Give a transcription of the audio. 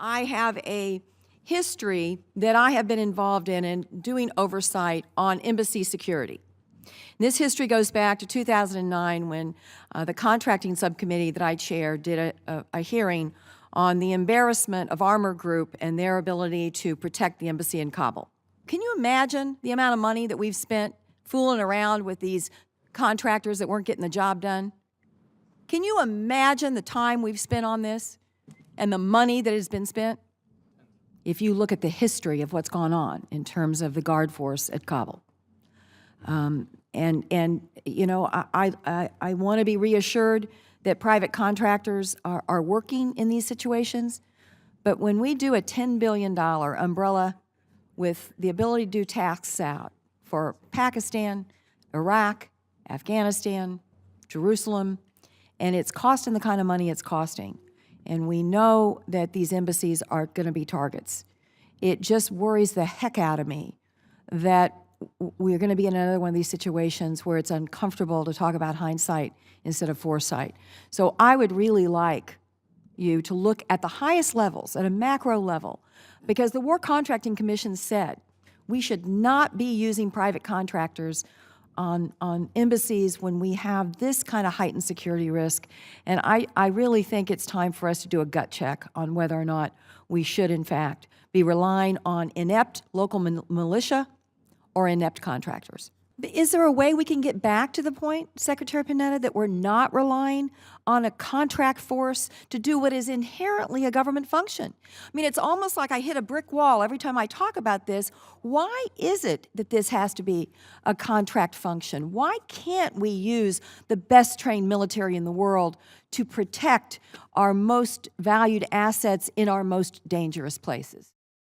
I have a history that I have been involved in doing oversight on embassy security. This history goes back to 2009 when the contracting subcommittee that I chaired did a hearing on the embarrassment of Armor Group and their ability to protect the embassy in Kabul. Can you imagine the amount of money that we've spent fooling around with these contractors that weren't getting the job done? Can you imagine the time we've spent on this and the money that has been spent? If you look at the history of what's gone on in terms of the guard force at Kabul. And you know, I want to be reassured that private contractors are working in these situations, but when we do a $10 billion umbrella with the ability to do tasks out for Pakistan, Iraq, Afghanistan, Jerusalem, and it's costing the kind of money it's costing, and we know that these embassies are going to be targets, it just worries the heck out of me that we're going to be in another one of these situations where it's uncomfortable to talk about hindsight instead of foresight. So I would really like you to look at the highest levels, at a macro level, because the War Contracting Commission said we should not be using private contractors on embassies when we have this kind of heightened security risk. And I really think it's time for us to do a gut check on whether or not we should, in fact, be relying on inept local militia or inept contractors. Is there a way we can get back to the point, Secretary Panetta, that we're not relying on a contract force to do what is inherently a government function? I mean, it's almost like I hit a brick wall every time I talk about this. Why is it that this has to be a contract function? Why can't we use the best trained military in the world to protect our most valued assets in our most dangerous places?